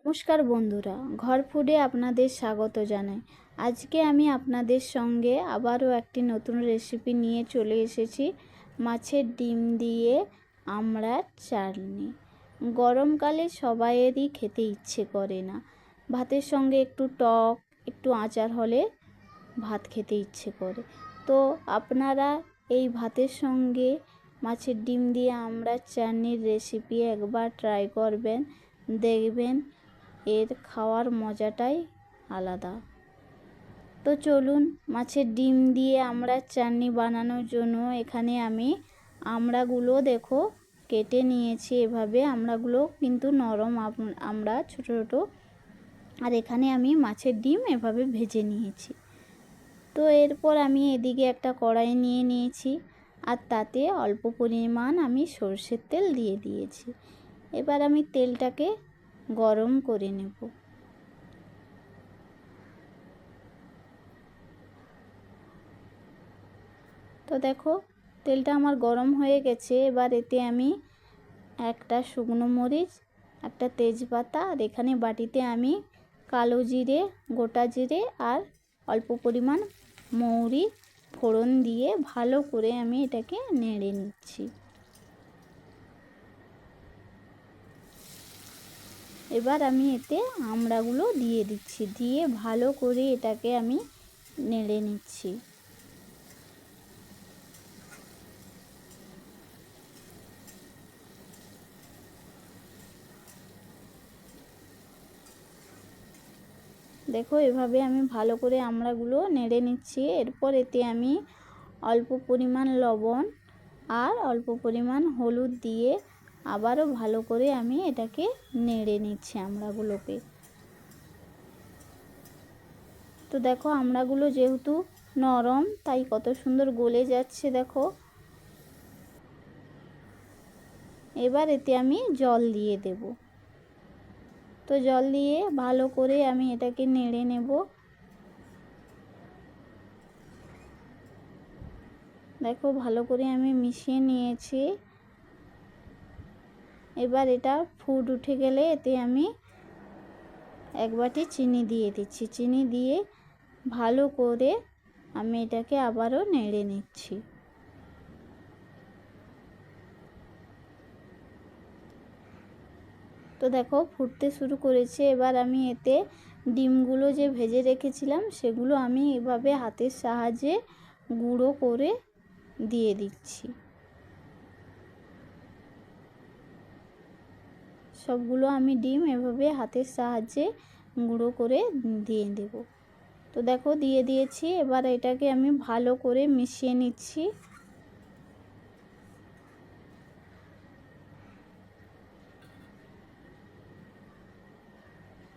নমস্কার বন্ধুরা, ঘর ফুডে আপনাদের স্বাগত জানাই। আজকে আমি আপনাদের সঙ্গে আবারও একটি নতুন রেসিপি নিয়ে চলে এসেছি। মাছের ডিম দিয়ে আমড়ার চাটনি। গরমকালে সবাইয়েরই খেতে ইচ্ছে করে না, ভাতের সঙ্গে একটু টক একটু আচার হলে ভাত খেতে ইচ্ছে করে। তো আপনারা এই ভাতের সঙ্গে মাছের ডিম দিয়ে আমড়ার চাটনির রেসিপি একবার ট্রাই করবেন, দেখবেন এর খাওয়ার মজাটাই আলাদা। তো চলুন, মাছের ডিম দিয়ে আমড়ার চাটনি বানানোর জন্য এখানে আমি আমড়াগুলো দেখো কেটে নিয়েছি। এভাবে আমড়াগুলো কিন্তু নরম আমড়া, ছোটো ছোটো। আর এখানে আমি মাছের ডিম এভাবে ভেজে নিয়েছি। তো এরপর আমি এদিকে একটা কড়াই নিয়ে নিয়েছি, আর তাতে অল্প পরিমাণ আমি সরষের তেল দিয়ে দিয়েছি। এবার আমি তেলটাকে গরম করে নেব। তো দেখো তেলটা আমার গরম হয়ে গেছে। এবার এতে আমি একটা শুকনো মরিচ, একটা তেজপাতা, আর এখানে বাটিতে আমি কালো জিরে, গোটা জিরে আর অল্প পরিমাণ মৌরি ফোড়ন দিয়ে ভালো করে আমি এটাকে নেড়ে নিচ্ছি। এবার আমি এতে আমড়াগুলো দিয়ে দিচ্ছি, দিয়ে ভালো করে এটাকে আমি নেড়ে নিচ্ছি। দেখো এভাবে আমি ভালো করে আমড়াগুলো নেড়ে নিচ্ছি। এরপর এতে আমি অল্প পরিমাণ লবণ আর অল্প পরিমাণ হলুদ দিয়ে আবারও ভালো করে আমি এটাকে নেড়ে নিচ্ছি আমড়াগুলোকে। তো দেখো আমড়াগুলো যেহেতু নরম তাই কত সুন্দর গলে যাচ্ছে দেখো। এবার এতে আমি জল দিয়ে দেব। তো জল দিয়ে ভালো করে আমি এটাকে নেড়ে নেব। দেখো ভালো করে আমি মিশিয়ে নিয়েছি। এবার এটা ফুট উঠে গেলে এতে আমি এক বাটি চিনি দিয়ে দিচ্ছি। চিনি দিয়ে ভালো করে আমি এটাকে আবারও নেড়ে নিচ্ছি। তো দেখো ফুটতে শুরু করেছে। এবার আমি এতে ডিমগুলো যে ভেজে রেখেছিলাম সেগুলো আমি এভাবে হাতের সাহায্যে গুঁড়ো করে দিয়ে দিচ্ছি। সবগুলো আমি ডিম এভাবে হাতের সাহায্যে গুঁড়ো করে দিয়ে দেব। তো দেখো দিয়ে দিয়েছি। এবার এটাকে আমি ভালো করে মিশিয়ে নিচ্ছি।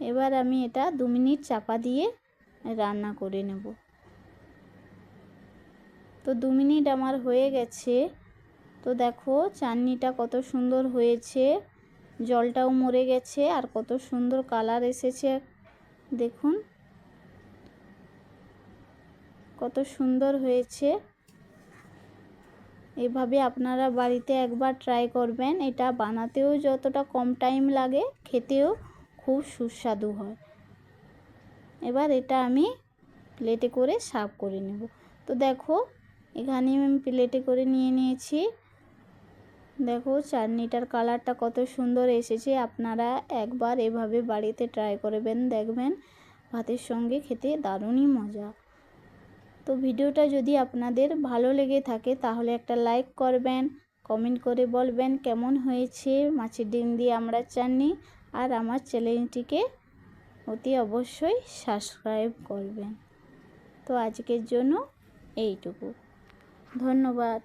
এবার আমি এটা 2 মিনিট চাপা দিয়ে রান্না করে নেব। তো 2 মিনিট আমার হয়ে গেছে। তো দেখো চাটনিটা কত সুন্দর হয়েছে, জলটাও মরে গেছে আর কত সুন্দর কালার এসেছে দেখুন, কত সুন্দর হয়েছে। এভাবে আপনারা বাড়িতে একবার ট্রাই করবেন। এটা বানাতেও যতটা কম টাইম লাগে, খেতেও খুব সুস্বাদু হয়। এবার এটা আমি প্লেটে করে সার্ভ করে নেব। তো দেখো এখানে আমি প্লেটে করে নিয়ে নিয়েছি। দেখো চাটনিটার কালারটা কত সুন্দর এসেছে। আপনারা একবার এভাবে বাড়িতে ট্রাই করবেন, দেখবেন ভাতের সঙ্গে খেতে দারুণই মজা। তো ভিডিওটা যদি আপনাদের ভালো লেগে থাকে তাহলে একটা লাইক করবেন, কমেন্ট করে বলবেন কেমন হয়েছে মাছের ডিম দিয়ে আমড়ার চাটনি, আর আমার চ্যানেলটিকে অতি অবশ্যই সাবস্ক্রাইব করবেন। তো আজকের জন্য এইটুকু, ধন্যবাদ।